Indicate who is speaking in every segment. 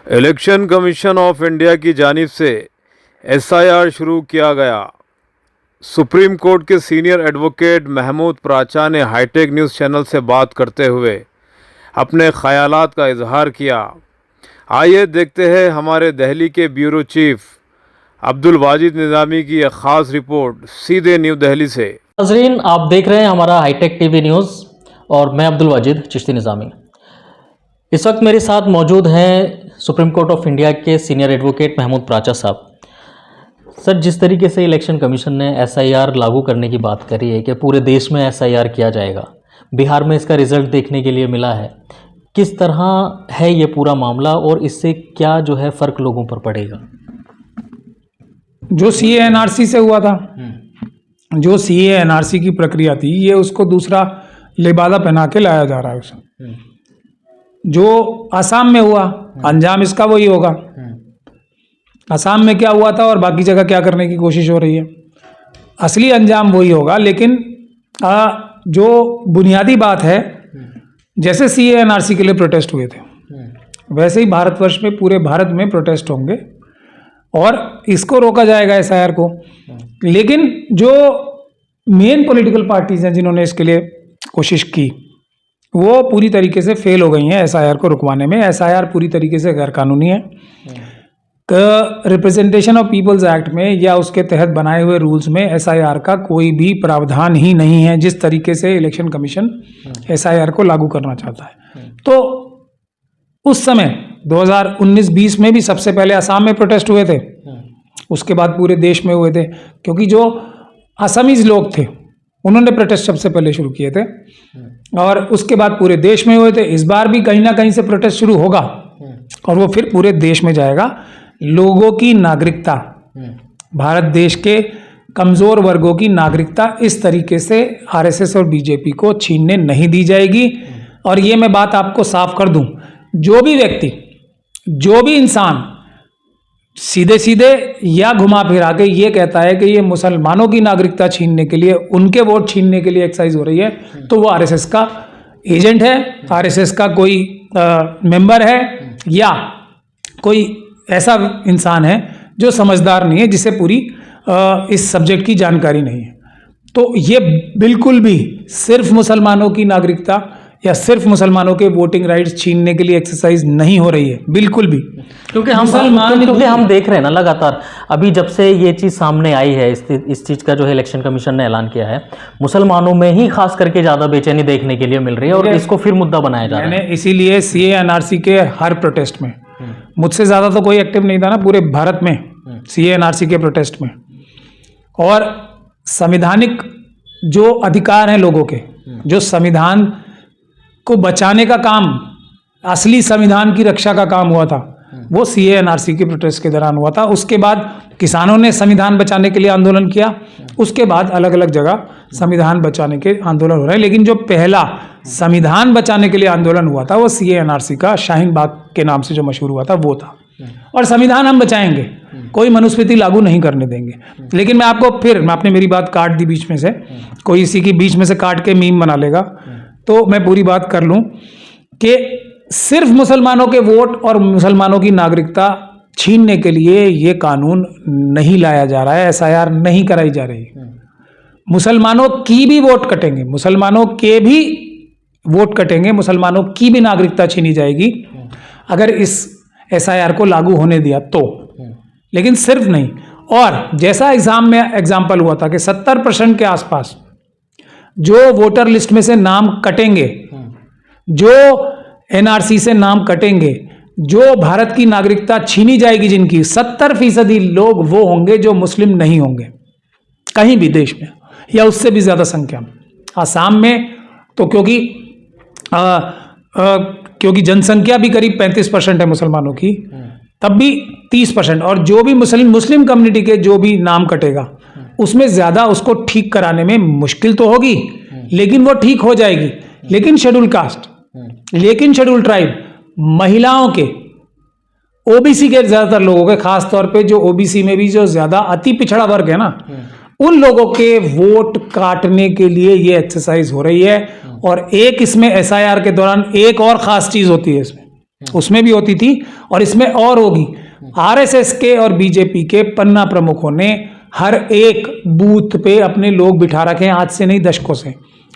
Speaker 1: Election commission of India की जानिब से एसआईआर शुरू किया गया। सुप्रीम कोर्ट के सीनियर एडवोकेट महमूद प्राचा ने हाईटेक न्यूज़ चैनल से बात करते हुए अपने ख्यालात का इजहार किया। आइए देखते हैं हमारे दिल्ली के ब्यूरो चीफ अब्दुल वाजिद निज़ामी की एक ख़ास रिपोर्ट सीधे न्यू दिल्ली से।
Speaker 2: नाज़रीन, आप देख रहे हैं हमारा हाईटेक टीवी न्यूज़ और मैं अब्दुल वाजिद चिश्ती निज़ामी। इस वक्त मेरे साथ मौजूद हैं सुप्रीम कोर्ट ऑफ इंडिया के सीनियर एडवोकेट महमूद प्राचा साहब। सर, जिस तरीके से इलेक्शन कमीशन ने एसआईआर लागू करने की बात करी है कि पूरे देश में एसआईआर किया जाएगा, बिहार में इसका रिज़ल्ट देखने के लिए मिला है, किस तरह है ये पूरा मामला और इससे क्या जो है फ़र्क लोगों पर पड़ेगा?
Speaker 3: जो सीए एनआरसी से हुआ था, जो सीए एनआरसी की प्रक्रिया थी, ये उसको दूसरा लिबादा पहना के लाया जा रहा है उसे। जो असम में हुआ, अंजाम इसका वही होगा। असम में क्या हुआ था और बाकी जगह क्या करने की कोशिश हो रही है, असली अंजाम वही होगा। लेकिन जो बुनियादी बात है, जैसे सीए एनआरसी के लिए प्रोटेस्ट हुए थे, वैसे ही भारतवर्ष में, पूरे भारत में प्रोटेस्ट होंगे और इसको रोका जाएगा एसआईआर को। लेकिन जो मेन पॉलिटिकल पार्टीज हैं जिन्होंने इसके लिए कोशिश की, वो पूरी तरीके से फेल हो गई हैं एसआईआर को रुकवाने में। एसआईआर पूरी तरीके से गैर कानूनी है। रिप्रेजेंटेशन ऑफ पीपल्स एक्ट में या उसके तहत बनाए हुए रूल्स में एसआईआर का कोई भी प्रावधान ही नहीं है, जिस तरीके से इलेक्शन कमीशन एसआईआर को लागू करना चाहता है। तो उस समय 2019-20 में भी सबसे पहले असम में प्रोटेस्ट हुए थे, उसके बाद पूरे देश में हुए थे, क्योंकि जो असमीज लोग थे उन्होंने प्रोटेस्ट सबसे पहले शुरू किए थे और उसके बाद पूरे देश में हुए थे। इस बार भी कहीं ना कहीं से प्रोटेस्ट शुरू होगा और वो फिर पूरे देश में जाएगा। लोगों की नागरिकता, भारत देश के कमज़ोर वर्गों की नागरिकता इस तरीके से आरएसएस और बीजेपी को छीनने नहीं दी जाएगी। और ये मैं बात आपको साफ कर दूं, जो भी व्यक्ति, जो भी इंसान सीधे सीधे या घुमा फिरा के ये कहता है कि ये मुसलमानों की नागरिकता छीनने के लिए, उनके वोट छीनने के लिए एक्सरसाइज हो रही है, तो वो आरएसएस का एजेंट है, आरएसएस का कोई मेंबर है या कोई ऐसा इंसान है जो समझदार नहीं है, जिसे पूरी इस सब्जेक्ट की जानकारी नहीं है। तो ये बिल्कुल भी सिर्फ मुसलमानों की नागरिकता या सिर्फ मुसलमानों के वोटिंग राइट्स छीनने के लिए एक्सरसाइज नहीं हो रही है, बिल्कुल भी।
Speaker 2: क्योंकि हम देख रहे हैं ना लगातार, अभी जब से ये चीज़ सामने आई है, इस चीज़ का जो है इलेक्शन कमीशन ने ऐलान किया है, मुसलमानों में ही खास करके ज़्यादा बेचैनी देखने के लिए मिल रही है और इसको फिर मुद्दा बनाया जा रहा है।
Speaker 3: इसीलिए सीए एनआरसी के हर प्रोटेस्ट में, मुझसे ज़्यादा तो कोई एक्टिव नहीं था ना पूरे भारत में सीए एनआरसी के प्रोटेस्ट में। और संवैधानिक जो अधिकार हैं लोगों के, जो संविधान को बचाने का काम, असली संविधान की रक्षा का काम हुआ था, वो सीए एनआरसी के प्रोटेस्ट के दौरान हुआ था। उसके बाद किसानों ने संविधान बचाने के लिए आंदोलन किया, उसके बाद अलग अलग जगह संविधान बचाने के आंदोलन हो रहे हैं। लेकिन जो पहला संविधान बचाने के लिए आंदोलन हुआ था वो सीए एनआरसी का, शाहीन बाग के नाम से जो मशहूर हुआ था, वो था। और संविधान हम बचाएंगे, कोई मनुस्मृति लागू नहीं करने देंगे। लेकिन मैं आपने मेरी बात काट दी बीच में से, कोई इसी की बीच में से काट के मीम बना लेगा, तो मैं पूरी बात कर लूं कि सिर्फ मुसलमानों के वोट और मुसलमानों की नागरिकता छीनने के लिए ये कानून नहीं लाया जा रहा है, एसआईआर नहीं कराई जा रही है। मुसलमानों की भी वोट कटेंगे, मुसलमानों के भी वोट कटेंगे, मुसलमानों की भी नागरिकता छीनी जाएगी अगर इस एसआईआर को लागू होने दिया तो। लेकिन सिर्फ नहीं, और जैसा एग्जाम में एग्जाम्पल हुआ था कि 70% के आसपास जो वोटर लिस्ट में से नाम कटेंगे, जो एनआरसी से नाम कटेंगे, जो भारत की नागरिकता छीनी जाएगी, जिनकी 70% लोग वो होंगे जो मुस्लिम नहीं होंगे कहीं भी देश में, या उससे भी ज्यादा संख्या में। आसाम में तो क्योंकि जनसंख्या भी करीब 35% है मुसलमानों की, तब भी 30%, और जो भी मुस्लिम कम्युनिटी के जो भी नाम कटेगा उसमें ज्यादा उसको ठीक कराने में मुश्किल तो होगी, लेकिन वो ठीक हो जाएगी। लेकिन शेड्यूल कास्ट, लेकिन शेड्यूल ट्राइब, महिलाओं के, ओबीसी के ज्यादातर लोगों के, खास तौर पे जो ओबीसी में भी जो ज्यादा अति पिछड़ा वर्ग है ना, उन लोगों के वोट काटने के लिए ये एक्सरसाइज हो रही है। और एक इसमें एसआईआर के दौरान एक और खास चीज होती है इसमें, उसमें भी होती थी और इसमें और होगी। आरएसएस के और बीजेपी के पन्ना प्रमुखों ने हर एक बूथ पे अपने लोग बिठा रखे हैं, आज से नहीं दशकों से।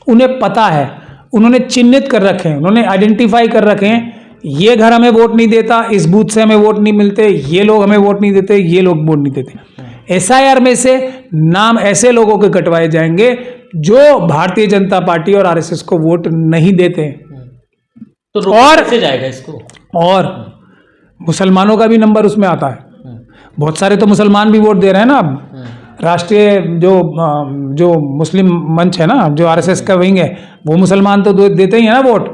Speaker 3: उन्हें पता है, उन्होंने चिन्हित कर रखे हैं, उन्होंने आइडेंटिफाई कर रखे हैं, ये घर हमें वोट नहीं देता, इस बूथ से हमें वोट नहीं मिलते, ये लोग हमें वोट नहीं देते, ये लोग वोट नहीं देते। एसआईआर में से नाम ऐसे लोगों के कटवाए जाएंगे जो भारतीय जनता पार्टी और आरएसएस को वोट नहीं देते।
Speaker 2: तो
Speaker 3: और
Speaker 2: कैसे जाएगा इसको?
Speaker 3: और मुसलमानों का भी नंबर उसमें आता है। बहुत सारे तो मुसलमान भी वोट दे रहे हैं ना अब। राष्ट्रीय जो मुस्लिम मंच है ना, जो आरएसएस का विंग है, वो मुसलमान तो देते ही है ना वोट।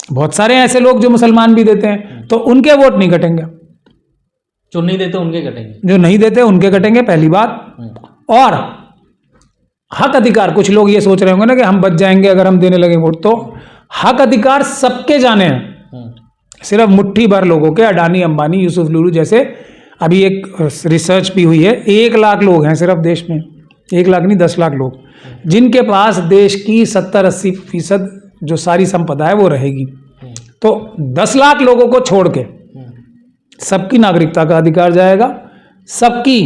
Speaker 3: बहुत सारे ऐसे लोग जो मुसलमान भी देते हैं, तो उनके वोट नहीं कटेंगे।
Speaker 2: जो नहीं देते उनके कटेंगे,
Speaker 3: जो नहीं देते उनके कटेंगे, पहली बात। और हक अधिकार, कुछ लोग ये सोच रहे होंगे ना कि हम बच जाएंगे अगर हम देने लगे वोट, तो हक अधिकार सबके जाने हैं, सिर्फ मुट्ठी भर लोगों के। अडानी, अंबानी, यूसुफ लूलू जैसे, अभी एक रिसर्च भी हुई है, 1 लाख लोग हैं सिर्फ देश में, 1 लाख नहीं 10 लाख लोग, जिनके पास देश की 70-80% जो सारी संपदा है वो रहेगी। तो 10 लाख लोगों को छोड़ के सबकी नागरिकता का अधिकार जाएगा, सबकी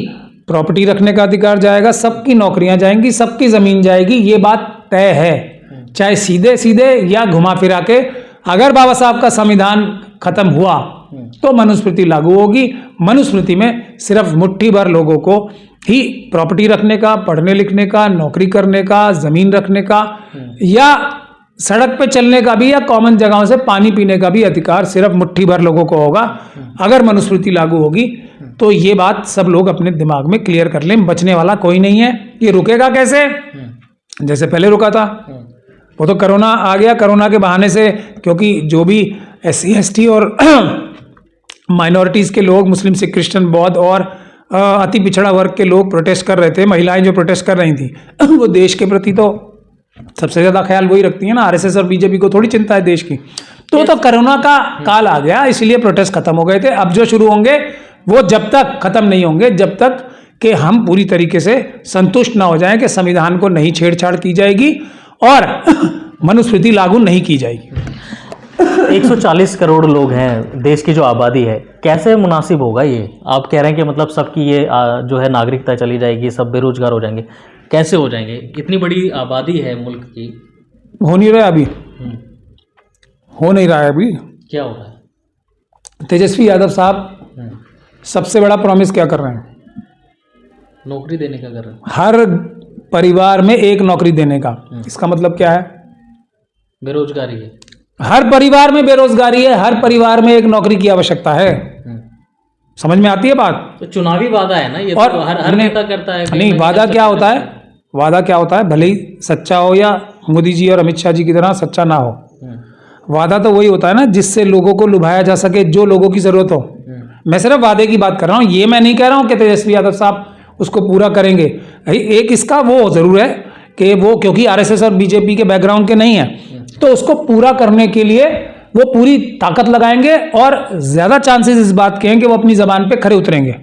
Speaker 3: प्रॉपर्टी रखने का अधिकार जाएगा, सबकी नौकरियां जाएंगी, सबकी जमीन जाएगी। ये बात तय है, चाहे सीधे सीधे या घुमा फिरा के। अगर बाबा साहब का संविधान खत्म हुआ तो मनुस्मृति लागू होगी। मनुस्मृति में सिर्फ मुट्ठी भर लोगों को ही प्रॉपर्टी रखने का, पढ़ने लिखने का, नौकरी करने का, जमीन रखने का, या सड़क पे चलने का भी, या कॉमन जगहों से पानी पीने का भी अधिकार सिर्फ मुट्ठी भर लोगों को होगा। अगर मनुस्मृति लागू होगी तो ये बात सब लोग अपने दिमाग में क्लियर कर लें, बचने वाला कोई नहीं है। ये रुकेगा कैसे? जैसे पहले रुका था, वो तो कोरोना आ गया, कोरोना के बहाने से, क्योंकि जो भी SC ST और माइनॉरिटीज़ के लोग, मुस्लिम, सिख, क्रिश्चियन, बौद्ध और अति पिछड़ा वर्ग के लोग प्रोटेस्ट कर रहे थे, महिलाएं जो प्रोटेस्ट कर रही थी, वो देश के प्रति तो सबसे ज़्यादा ख्याल वही रखती है ना। आरएसएस और बीजेपी को थोड़ी चिंता है देश की। तो कोरोना का काल आ गया, इसलिए प्रोटेस्ट खत्म हो गए थे। अब जो शुरू होंगे वो जब तक खत्म नहीं होंगे, जब तक कि हम पूरी तरीके से संतुष्ट ना हो जाएं कि संविधान को नहीं छेड़छाड़ की जाएगी और मनुस्मृति लागू नहीं की जाएगी।
Speaker 2: 140 करोड़ लोग हैं देश की जो आबादी है, कैसे मुनासिब होगा ये? आप कह रहे हैं कि मतलब सबकी ये जो है नागरिकता चली जाएगी, सब बेरोजगार हो जाएंगे, कैसे हो जाएंगे? इतनी बड़ी आबादी है मुल्क की।
Speaker 3: हो नहीं रहा अभी, हो नहीं रहा है अभी।
Speaker 2: क्या हो रहा है?
Speaker 3: तेजस्वी यादव साहब सबसे बड़ा प्रॉमिस क्या कर रहे हैं?
Speaker 2: नौकरी देने का कर रहे हैं।
Speaker 3: हर परिवार में एक नौकरी देने का। इसका मतलब क्या है?
Speaker 2: बेरोजगारी है,
Speaker 3: हर परिवार में बेरोजगारी है, हर परिवार में एक नौकरी की आवश्यकता है। समझ में आती है बात?
Speaker 2: तो चुनावी वादा है ना ये,
Speaker 3: और
Speaker 2: तो हर नेता करता है।
Speaker 3: नहीं, वादा क्या होता है? वादा क्या होता है? भले ही सच्चा हो या मोदी जी और अमित शाह जी की तरह सच्चा ना हो, वादा तो वही होता है ना जिससे लोगों को लुभाया जा सके, जो लोगों की जरूरत हो। मैं सिर्फ वादे की बात कर रहा हूँ, ये मैं नहीं कह रहा हूँ कि तेजस्वी यादव साहब उसको पूरा करेंगे। एक इसका वो जरूर है कि वो, क्योंकि आरएसएस और बीजेपी के बैकग्राउंड के नहीं है, तो उसको पूरा करने के लिए वो पूरी ताकत लगाएंगे और ज्यादा चांसेस इस बात के हैं कि वो अपनी जबान पे खरे उतरेंगे।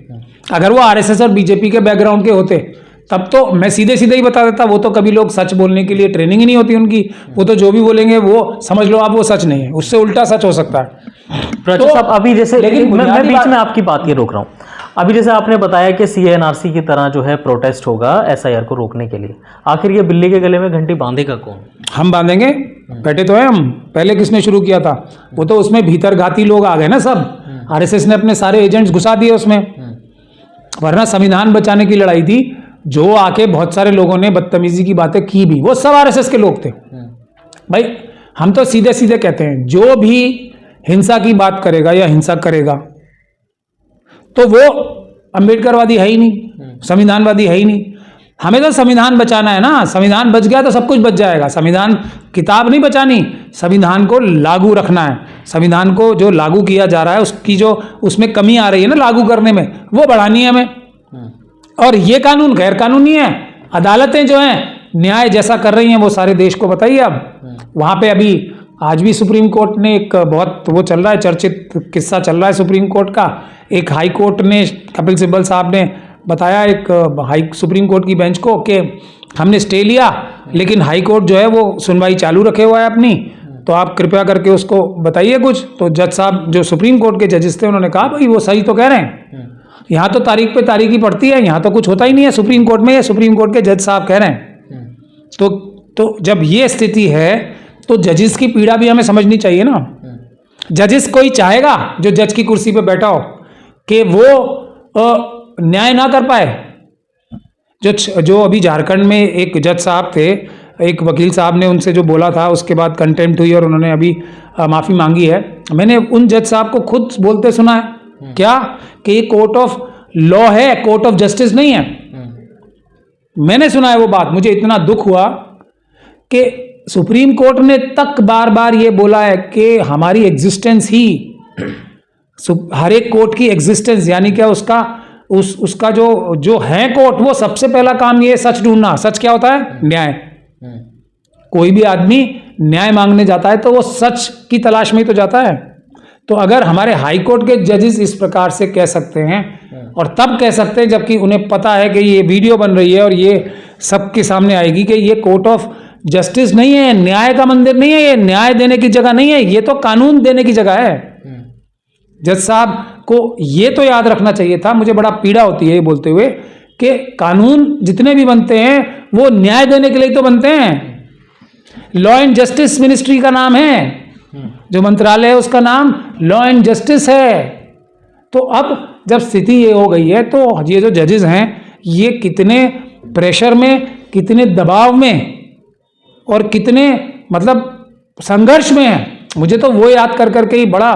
Speaker 3: अगर वो आरएसएस और बीजेपी के बैकग्राउंड के होते तब तो मैं सीधे सीधे ही बता देता, वो तो कभी लोग सच बोलने के लिए ट्रेनिंग ही नहीं होती उनकी, वो तो जो भी बोलेंगे वो समझ लो आप वो सच नहीं है, उससे उल्टा सच हो सकता है।
Speaker 2: प्रचार साहब, अभी जैसे
Speaker 3: लेकिन
Speaker 2: मैं बीच में आपकी बात ये रोक रहा हूँ। अभी जैसे आपने बताया कि CA/NRC की तरह जो है प्रोटेस्ट होगा SIR को रोकने के लिए, आखिर ये बिल्ली के गले में घंटी बांधेगा कौन? हम
Speaker 3: बांधेंगे, बैठे तो है हम। पहले किसने शुरू किया था? वो तो उसमें भीतर घाती लोग आ गए ना सब। आरएसएस ने अपने सारे एजेंट्स घुसा दिए उसमें, वरना संविधान बचाने की लड़ाई थी। जो आके बहुत सारे लोगों ने बदतमीजी की बातें की भी, वो सब आरएसएस के लोग थे। भाई हम तो सीधे सीधे कहते हैं, जो भी हिंसा की बात करेगा या हिंसा करेगा तो वो अंबेडकरवादी है ही नहीं, संविधानवादी है ही नहीं। हमें तो संविधान बचाना है ना। संविधान बच गया तो सब कुछ बच जाएगा। संविधान किताब नहीं बचानी, संविधान को लागू रखना है। संविधान को जो लागू किया जा रहा है उसकी जो उसमें कमी आ रही है ना लागू करने में, वो बढ़ानी है हमें। और ये कानून गैर कानूनी है। अदालतें जो हैं न्याय जैसा कर रही हैं वो सारे देश को बताइए। अब वहाँ पे अभी आज भी सुप्रीम कोर्ट ने एक बहुत वो चल रहा है, चर्चित किस्सा चल रहा है सुप्रीम कोर्ट का। एक हाई कोर्ट ने, कपिल सिब्बल साहब ने बताया एक सुप्रीम कोर्ट की बेंच को कि हमने स्टे लिया लेकिन हाई कोर्ट जो है वो सुनवाई चालू रखे हुआ है अपनी, तो आप कृपया करके उसको बताइए कुछ। तो जज साहब जो सुप्रीम कोर्ट के जजेस थे उन्होंने कहा भाई वो सही तो कह रहे हैं, यहाँ तो तारीख पे तारीख ही पड़ती है, यहाँ तो कुछ होता ही नहीं है सुप्रीम कोर्ट में, ये सुप्रीम कोर्ट के जज साहब कह रहे हैं। तो जब ये स्थिति है तो जजेस की पीड़ा भी हमें समझनी चाहिए ना। जजेस कोई चाहेगा जो जज की कुर्सी पे बैठा हो कि वो न्याय ना कर पाए। जो अभी झारखंड में एक जज साहब थे, एक वकील साहब ने उनसे जो बोला था उसके बाद कंटेम्प्ट हुई और उन्होंने अभी माफ़ी मांगी है। मैंने उन जज साहब को खुद बोलते सुना है क्या कि ये कोर्ट ऑफ लॉ है, कोर्ट ऑफ जस्टिस नहीं है। मैंने सुना है वो बात, मुझे इतना दुख हुआ कि सुप्रीम कोर्ट ने तक बार बार ये बोला है कि हमारी एग्जिस्टेंस ही, हर एक कोर्ट की एग्जिस्टेंस यानी क्या उसका जो है कोर्ट, वो सबसे पहला काम ये सच ढूंढना। सच क्या होता है? न्याय। कोई भी आदमी न्याय मांगने जाता है तो वो सच की तलाश में ही तो जाता है। तो अगर हमारे हाई कोर्ट के जजेस इस प्रकार से कह सकते हैं, और तब कह सकते हैं जबकि उन्हें पता है कि ये वीडियो बन रही है और ये सबके सामने आएगी कि ये कोर्ट ऑफ जस्टिस नहीं है, न्याय का मंदिर नहीं है, ये न्याय देने की जगह नहीं है, ये तो कानून देने की जगह है। जज साहब को ये तो याद रखना चाहिए था। मुझे बड़ा पीड़ा होती है ये बोलते हुए कि कानून जितने भी बनते हैं वो न्याय देने के लिए तो बनते हैं। लॉ एंड जस्टिस मिनिस्ट्री का नाम है, जो मंत्रालय है उसका नाम लॉ एंड जस्टिस है। तो अब जब स्थिति ये हो गई है तो ये जो जजेस हैं ये कितने प्रेशर में, कितने दबाव में और कितने संघर्ष में है। मुझे तो वो याद कर करके ही बड़ा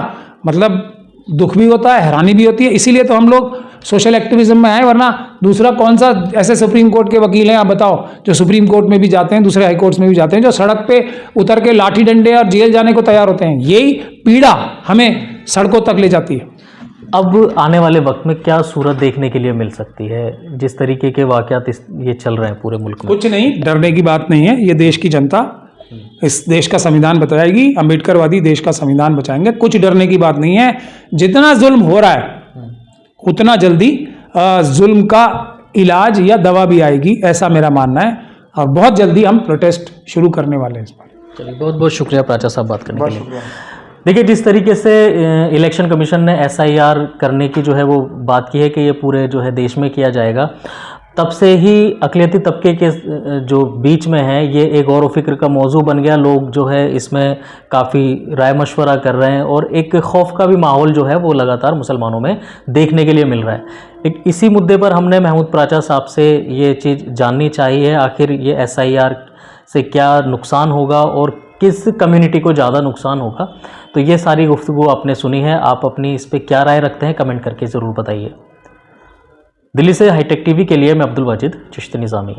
Speaker 3: दुख भी होता है, हैरानी भी होती है। इसीलिए तो हम लोग सोशल एक्टिविज्म में आए, वरना दूसरा कौन सा ऐसे सुप्रीम कोर्ट के वकील हैं आप बताओ जो सुप्रीम कोर्ट में भी जाते हैं, दूसरे हाई कोर्ट्स में भी जाते हैं, जो सड़क पे उतर के लाठी डंडे और जेल जाने को तैयार होते हैं। यही पीड़ा हमें सड़कों तक ले जाती है।
Speaker 2: अब आने वाले वक्त में क्या सूरत देखने के लिए मिल सकती है, जिस तरीके के वाकयात ये चल रहे हैं पूरे मुल्क में?
Speaker 3: कुछ नहीं, डरने की बात नहीं है। ये देश की जनता इस देश का संविधान बचाएगी, अम्बेडकरवादी देश का संविधान बचाएंगे। कुछ डरने की बात नहीं है। जितना जुल्म हो रहा है उतना जल्दी जुल्म का इलाज या दवा भी आएगी, ऐसा मेरा मानना है। और बहुत जल्दी हम प्रोटेस्ट शुरू करने वाले हैं इस पर।
Speaker 2: चलिए, बहुत बहुत शुक्रिया प्राचा साहब बात करने के लिए। देखिए, जिस तरीके से इलेक्शन कमीशन ने SIR करने की जो है वो बात की है कि ये पूरे जो है देश में किया जाएगा, तब से ही अक़लियती तबके के जो बीच में है ये एक गौर व फिक्र का मौजू बन गया। लोग जो है इसमें काफ़ी राय मशवरा कर रहे हैं और एक खौफ का भी माहौल जो है वो लगातार मुसलमानों में देखने के लिए मिल रहा है। इसी मुद्दे पर हमने महमूद प्राचा साहब से ये चीज़ जाननी चाहिए, आखिर ये SIR से क्या नुकसान होगा और किस कम्युनिटी को ज़्यादा नुकसान होगा। तो ये सारी गुफ्तगू आपने सुनी है, आप अपनी इस पर क्या राय रखते हैं कमेंट करके ज़रूर बताइए। दिल्ली से हाईटेक टीवी के लिए मैं अब्दुल वाजिद चिश्ती निज़ामी।